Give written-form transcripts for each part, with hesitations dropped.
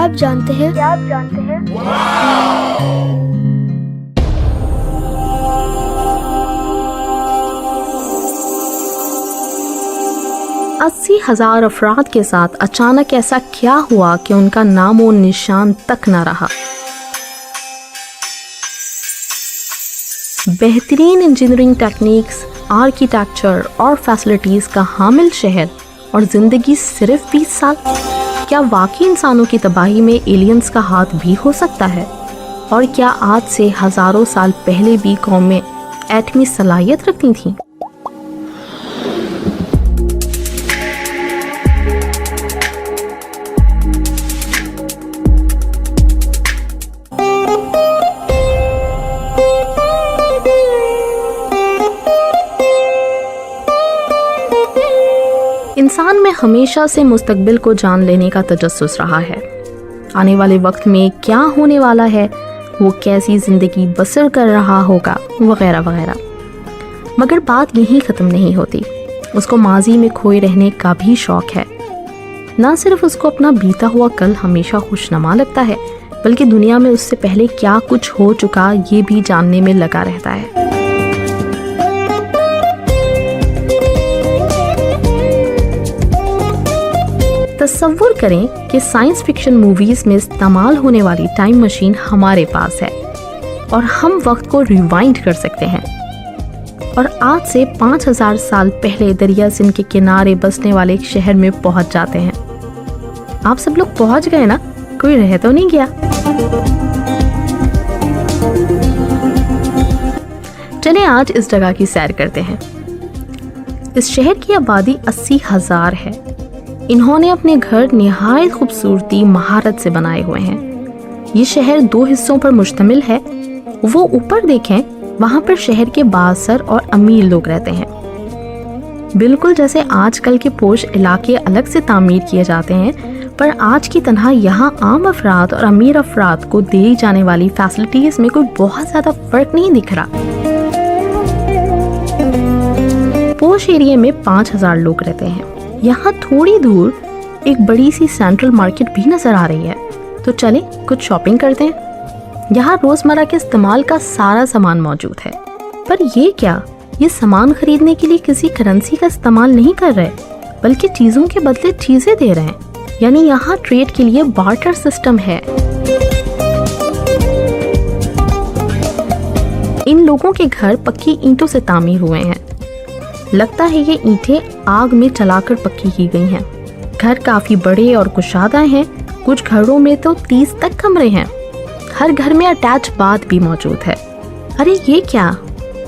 आप जानते हैं? 80,000 अफराद के साथ अचानक ऐसा क्या हुआ कि उनका नामो निशान तक न रहा। बेहतरीन इंजीनियरिंग टेक्निक्स, आर्किटेक्चर और फैसिलिटीज़ का हामिल शहर और ज़िंदगी सिर्फ 20 साल। क्या वाकई इंसानों की तबाही में एलियंस का हाथ भी हो सकता है? और क्या आज से हज़ारों साल पहले भी कौमें एटमी सलाहियत रखती थीं? इंसान में हमेशा से मुस्तकबिल को जान लेने का तजस्सुस रहा है। आने वाले वक्त में क्या होने वाला है, वो कैसी ज़िंदगी बसर कर रहा होगा, वगैरह वगैरह। मगर बात यहीं ख़त्म नहीं होती। उसको माजी में खोए रहने का भी शौक़ है। ना सिर्फ उसको अपना बीता हुआ कल हमेशा खुशनुमा लगता है, बल्कि दुनिया में उससे पहले क्या कुछ हो चुका ये भी जानने में लगा रहता है। तसव्वुर करें कि साइंस फिक्शन मूवीज़ में इस्तेमाल होने वाली टाइम मशीन हमारे पास है और हम वक्त को रिवाइंड कर सकते हैं और आज से 5000 साल पहले दरिया सिंध के किनारे बसने वाले एक शहर में पहुंच जाते हैं। आप सब लोग पहुंच गए ना? कोई रह तो नहीं गया? चलिए आज इस जगह की सैर करते हैं। इस शहर की आबादी 80,000 है। इन्होंने अपने घर निहायत खूबसूरती महारत से बनाए हुए हैं। ये शहर 2 हिस्सों पर मुश्तमिल है। वो ऊपर देखें, वहाँ पर शहर के बासर और अमीर लोग रहते हैं। बिल्कुल जैसे आजकल के पोश इलाके अलग से तामीर किए जाते हैं, पर आज की तरह यहाँ आम अफराद और अमीर अफराद को दी जाने वाली फैसिलिटीज़ में कोई बहुत ज़्यादा फ़र्क नहीं दिख रहा। पोश एरिया में 5000 लोग रहते हैं। यहाँ थोड़ी दूर एक बड़ी सी सेंट्रल मार्केट भी नजर आ रही है, तो चलें कुछ शॉपिंग करते हैं। यहाँ रोजमर्रा के इस्तेमाल का सारा सामान मौजूद है। पर ये क्या, ये सामान खरीदने के लिए किसी करेंसी का इस्तेमाल नहीं कर रहे, बल्कि चीजों के बदले चीजें दे रहे हैं। यानी यहाँ ट्रेड के लिए बार्टर सिस्टम है। इन लोगों के घर पक्की ईंटों से तामीर हुए हैं। लगता है ये ईंटें आग में चलाकर पक्की की गई हैं। घर काफी बड़े और कुशादा हैं। कुछ घरों में तो 30 तक कमरे हैं। हर घर में अटैच बाथ भी मौजूद है। अरे ये क्या,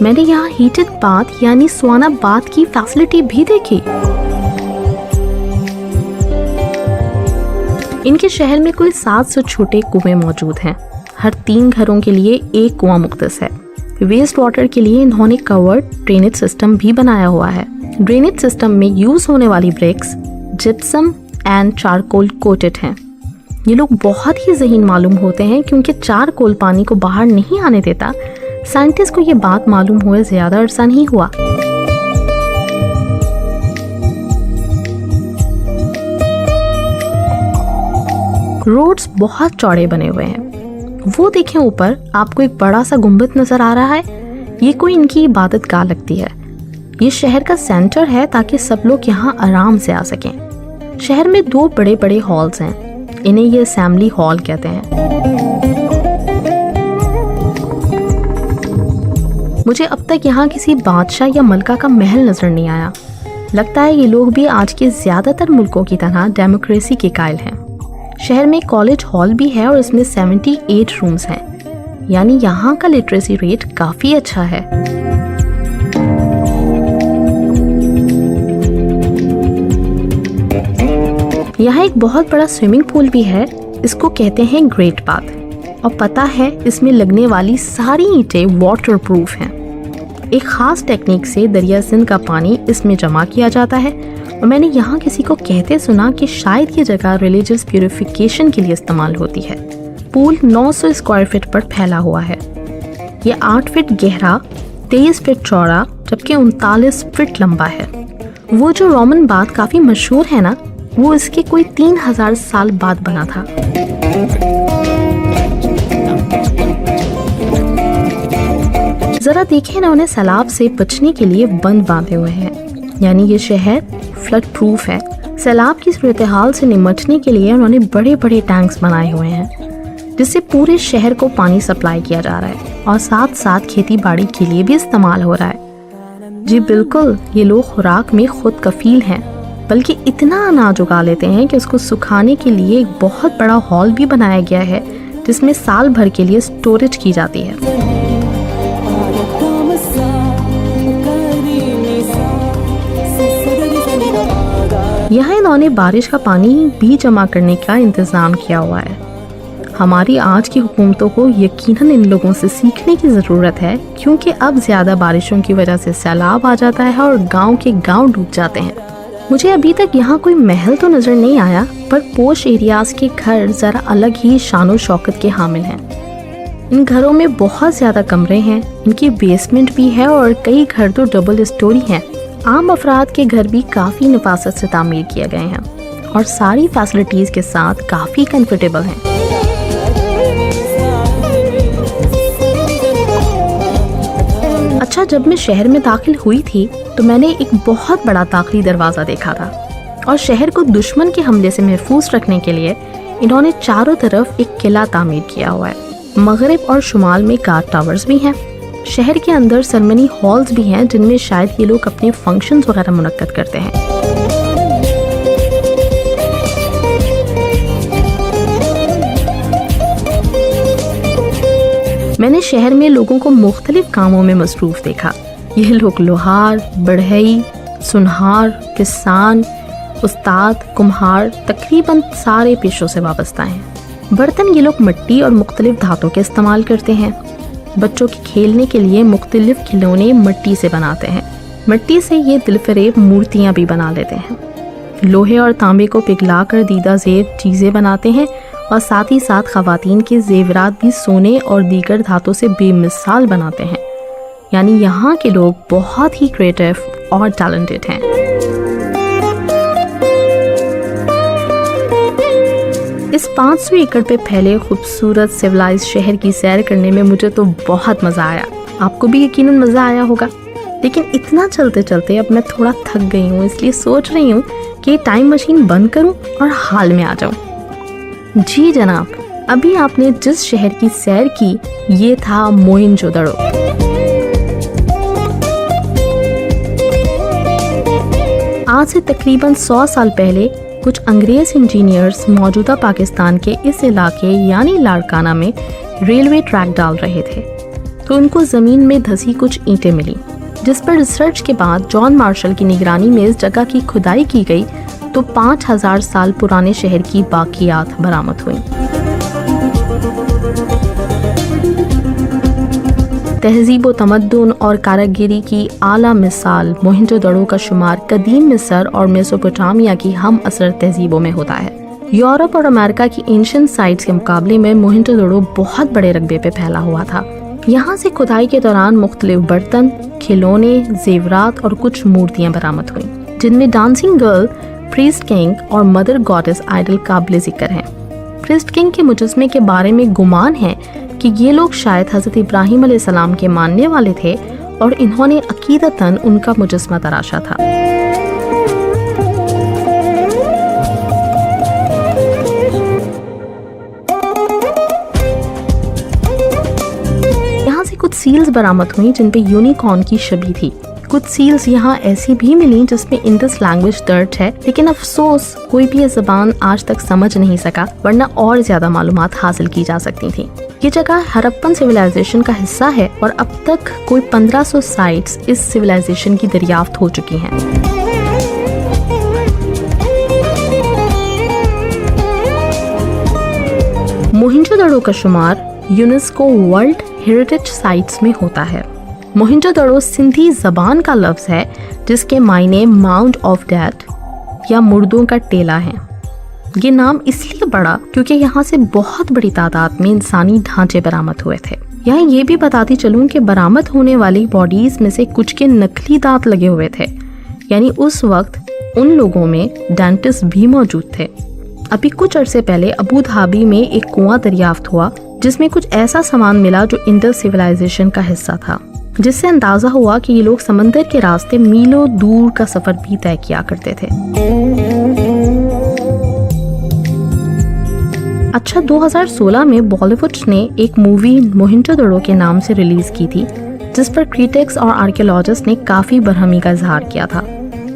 मैंने यहाँ हीटेड बाथ यानी सुहाना बाथ की फैसिलिटी भी देखी। इनके शहर में कुल 700 छोटे कुएं मौजूद हैं। हर 3 घरों के लिए एक कुआं मुख्तस है। वेस्ट वाटर के लिए इन्होंने कवर्ड ड्रेनेज सिस्टम भी बनाया हुआ है। ड्रेनेज सिस्टम में यूज होने वाली bricks gypsum and charcoal coated हैं। ये लोग बहुत ही ज़हीन मालूम होते हैं क्योंकि चारकोल पानी को बाहर नहीं आने देता। साइंटिस्ट को ये बात मालूम हुए ज़्यादा अरसा नहीं हुआ। रोड्स बहुत चौड़े बने हुए हैं। वो देखें, ऊपर आपको एक बड़ा सा गुंबद नजर आ रहा है। ये कोई इनकी इबादत गाह लगती है। ये शहर का सेंटर है ताकि सब लोग यहाँ आराम से आ सकें। शहर में 2 बड़े बड़े हॉल्स हैं। इन्हें ये असेंबली हॉल कहते हैं। मुझे अब तक यहाँ किसी बादशाह या मलका का महल नजर नहीं आया। लगता है ये लोग भी आज के ज्यादातर मुल्कों की तरह डेमोक्रेसी के कायल हैं। शहर में कॉलेज हॉल भी है और इसमें 78 रूम्स हैं। यानी यहाँ का लिटरेसी रेट काफी अच्छा है। यहाँ एक बहुत बड़ा स्विमिंग पूल भी है। इसको कहते हैं ग्रेट बाथ और पता है इसमें लगने वाली सारी ईंटें वाटर प्रूफ हैं। एक खास टेक्निक से दरिया सिंध का पानी इसमें जमा किया जाता है और मैंने यहाँ किसी को कहते सुना कि शायद ये जगह रिलीजियस प्यूरिफिकेशन के लिए इस्तेमाल होती है। पूल 900 स्क्वायर फीट पर फैला हुआ है। ये 8 फीट गहरा, 23 फीट चौड़ा जबकि 39 फीट लंबा है। वो जो रोमन बाथ काफ़ी मशहूर है ना, वो इसके कोई 3000 साल बाद बना था। जरा देखिए ना, उन्हें सैलाब से बचने के लिए बंद बांधे हुए हैं, यानी ये शहर फ्लड प्रूफ है। सैलाब की सूरत हाल से निपटने के लिए उन्होंने बड़े बड़े टैंक्स बनाए हुए हैं, जिससे पूरे शहर को पानी सप्लाई किया जा रहा है और साथ साथ खेती बाड़ी के लिए भी इस्तेमाल हो रहा है। जी बिल्कुल, ये लोग खुराक में खुद कफील हैं, बल्कि इतना अनाज उगा लेते हैं कि उसको सुखाने के लिए एक बहुत बड़ा हॉल भी बनाया गया है, जिसमें साल भर के लिए स्टोरेज की जाती है। यहाँ इन्होंने बारिश का पानी भी जमा करने का इंतज़ाम किया हुआ है। हमारी आज की हुकूमतों को यकीनन इन लोगों से सीखने की ज़रूरत है, क्योंकि अब ज़्यादा बारिशों की वजह से सैलाब आ जाता है और गांव के गांव डूब जाते हैं। मुझे अभी तक यहाँ कोई महल तो नज़र नहीं आया, पर पोश एरियाज़ के घर ज़रा अलग ही शानो शौकत के हामिल हैं। इन घरों में बहुत ज़्यादा कमरे हैं, इनकी बेसमेंट भी है और कई घर तो डबल स्टोरी हैं। आम अफराद के घर भी काफ़ी नफासत से तामीर किए गए हैं और सारी फैसिलिटीज़ के साथ काफ़ी कंफर्टेबल हैं। अच्छा, जब मैं शहर में दाखिल हुई थी तो मैंने एक बहुत बड़ा दाखिली दरवाज़ा देखा था और शहर को दुश्मन के हमले से महफूज रखने के लिए इन्होंने चारों तरफ एक किला तामीर किया हुआ है। मगरिब और शुमाल में गार्ड टावर्स भी हैं। शहर के अंदर सेरेमनी हॉल्स भी हैं, जिनमें शायद ये लोग अपने फंक्शंस वगैरह मुनक्कद करते हैं। मैंने शहर में लोगों को मुख्तलिफ कामों में मसरूफ देखा। यह लोग लोहार, बढ़ई, सुनहार, किसान, उस्ताद, कुम्हार, तकरीबन सारे पेशों से वाबस्ता हैं। बर्तन ये लोग मिट्टी और मुख्तलिफ धातों के इस्तेमाल करते हैं। बच्चों के खेलने के लिए मुख्तलिफ खिलौने मिट्टी से बनाते हैं। मिट्टी से ये दिलफरेब मूर्तियाँ भी बना लेते हैं। लोहे और तांबे को पिघला कर दीदा जेब चीज़ें बनाते हैं और साथ ही साथ ख़वातीन के जेवरात भी सोने और दीगर धातों से बेमिसाल बनाते हैं। यानी यहाँ के लोग बहुत ही क्रिएटिव और टैलेंटेड हैं। इस 500 एकड़ पे फैले खूबसूरत सिविलाइज शहर की सैर करने में मुझे तो बहुत मज़ा आया। आपको भी यकीनन मज़ा आया होगा। लेकिन इतना चलते चलते अब मैं थोड़ा थक गई हूँ, इसलिए सोच रही हूँ कि टाइम मशीन बंद करूँ और हाल में आ जाऊँ। जी जनाब, अभी आपने जिस शहर की सैर की ये था मोहनजोदड़ो। आज से तकरीबन 100 साल पहले कुछ अंग्रेज इंजीनियर्स मौजूदा पाकिस्तान के इस इलाके यानी लाड़काना में रेलवे ट्रैक डाल रहे थे, तो उनको ज़मीन में धसी कुछ ईंटें मिली, जिस पर रिसर्च के बाद जॉन मार्शल की निगरानी में इस जगह की खुदाई की गई तो 5000 साल पुराने शहर की बाकियात बरामद हुई। तहजीब व तमद्दुन और कारीगरी की आला मिसाल मोहनजोदड़ो का शुमार कदीम मिस्र और मेसोपोटामिया की हम असर तहजीबों में होता है। यूरोप और अमेरिका की एंशिएंट साइट्स के मुकाबले में मोहनजोदड़ो बहुत बड़े रकबे पे फैला हुआ था। यहाँ से खुदाई के दौरान मुख्तलिफ बर्तन, खिलौने, जेवरात और कुछ मूर्तियाँ बरामद हुई, जिनमें डांसिंग गर्ल, प्रीस्ट किंग और मदर गॉडेस आइडल काबिल जिक्र हैं। प्रीस्ट किंग के मुजस्मे के बारे में गुमान है कि ये लोग शायद हज़रत इब्राहिम अलैहिस्सलाम के मानने वाले थे और इन्होंने अकीदतन उनका मुजस्मा तराशा था। यहाँ से कुछ सील्स बरामद हुई जिन पे यूनिकॉर्न की छवि थी। कुछ सील्स यहाँ ऐसी भी मिली जिसमें इंडस लैंग्वेज दर्ज है, लेकिन अफसोस कोई भी ये ज़बान आज तक समझ नहीं सका, वरना और ज्यादा मालूमात हासिल की जा सकती थी। ये जगह हड़प्पन सिविलाइजेशन का हिस्सा है और अब तक कोई 1500 साइट्स इस सिविलाइजेशन की दरियाफ्त हो चुकी हैं। मोहनजोदड़ो का शुमार यूनेस्को वर्ल्ड हेरिटेज साइट्स में होता है। मोहनजोदड़ो सिंधी जबान का लफ्ज है जिसके मायने माउंट ऑफ डेड या मुर्दों का टेला है। ये नाम इसलिए पड़ा क्योंकि यहाँ से बहुत बड़ी तादाद में इंसानी ढांचे बरामद हुए थे। यहाँ ये भी बताती चलूं कि बरामद होने वाली बॉडीज में से कुछ के नकली दांत लगे हुए थे, यानी उस वक्त उन लोगों में डेंटिस्ट भी मौजूद थे। अभी कुछ अरसे पहले अबू धाबी में एक कुआं दरियाफ्त हुआ जिसमें कुछ ऐसा सामान मिला जो इंडस सिविलाइजेशन का हिस्सा था। जिससे अंदाज़ा हुआ कि ये लोग समंदर के रास्ते मीलों दूर का सफ़र भी तय किया करते थे। अच्छा, 2016 में बॉलीवुड ने एक मूवी मोहिंजोदड़ो के नाम से रिलीज़ की थी, जिस पर क्रिटिक्स और आर्कियोलॉजिस्ट ने काफ़ी बरहमी का इजहार किया था,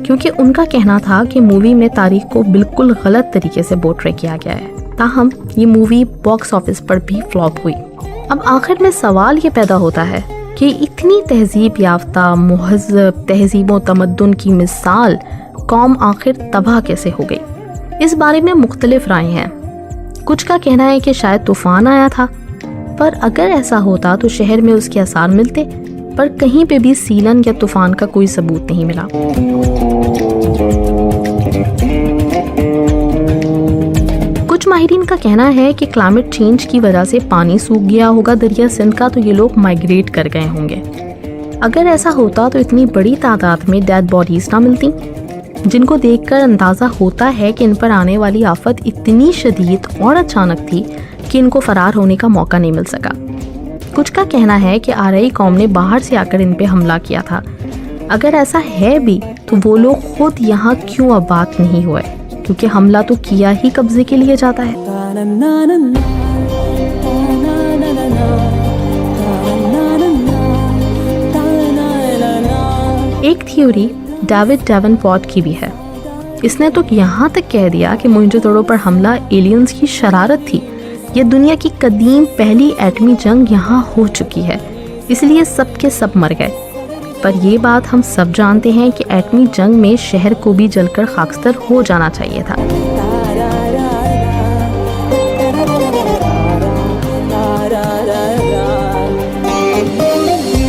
क्योंकि उनका कहना था कि मूवी में तारीख को बिल्कुल गलत तरीके से पोर्ट्रे किया गया है। ताहम ये मूवी बॉक्स ऑफिस पर भी फ्लॉप हुई। अब आखिर में सवाल ये पैदा होता है कि इतनी तहजीब याफ्ता मुहज़्ज़ब तहजीब व तमद्दुन की मिसाल कौम आखिर तबाह कैसे हो गई। इस बारे में मुख्तलिफ राय हैं। कुछ का कहना है कि शायद तूफ़ान आया था, पर अगर ऐसा होता तो शहर में उसके आसार मिलते, पर कहीं पे भी सीलन या तूफ़ान का कोई सबूत नहीं मिला। कुछ माहिरीन का कहना है कि क्लाइमेट चेंज की वजह से पानी सूख गया होगा दरिया सिंध का, तो ये लोग माइग्रेट कर गए होंगे। अगर ऐसा होता तो इतनी बड़ी तादाद में डेड बॉडीज ना मिलती, जिनको देखकर अंदाज़ा होता है कि इन पर आने वाली आफत इतनी शदीद और अचानक थी कि इनको फरार होने का मौका नहीं मिल सका। कुछ का कहना है कि आरई कौम ने बाहर से आकर इन पे हमला किया था। अगर ऐसा है भी तो वो लोग खुद यहाँ क्यों आबाद नहीं हुए, क्योंकि हमला तो किया ही कब्जे के लिए जाता है। एक थ्योरी डेविड डेवनपोर्ट की भी है। इसने तो यहाँ तक कह दिया कि मोहनजोदड़ो पर हमला एलियंस की शरारत थी। यह दुनिया की कदीम पहली एटमी जंग यहाँ हो चुकी है, इसलिए सब के सब मर गए। पर ये बात हम सब जानते हैं कि एटमी जंग में शहर को भी जलकर खाकस्तर हो जाना चाहिए था।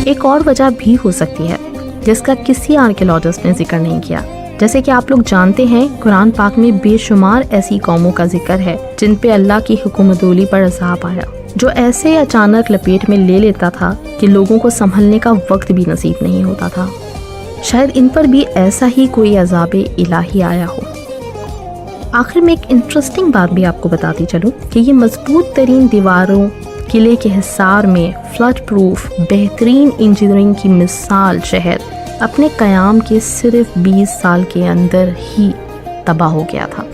एक और वजह भी हो सकती है जिसका किसी आर्कियोलॉजिस्ट ने जिक्र नहीं किया। जैसे कि आप लोग जानते हैं, कुरान पाक में बेशुमार ऐसी कौमों का जिक्र है जिन पे अल्लाह की हुकूमतोली पर अज़ाब आया, जो ऐसे अचानक लपेट में ले लेता था कि लोगों को संभलने का वक्त भी नसीब नहीं होता था। शायद इन पर भी ऐसा ही कोई अज़ाबे इलाही आया हो। आखिर में एक इंटरेस्टिंग बात भी आपको बताती चलूँ कि ये मजबूत तरीन दीवारों, किले के हिसार में फ्लड प्रूफ बेहतरीन इंजीनियरिंग की मिसाल शहर अपने क़याम के सिर्फ 20 साल के अंदर ही तबाह हो गया था।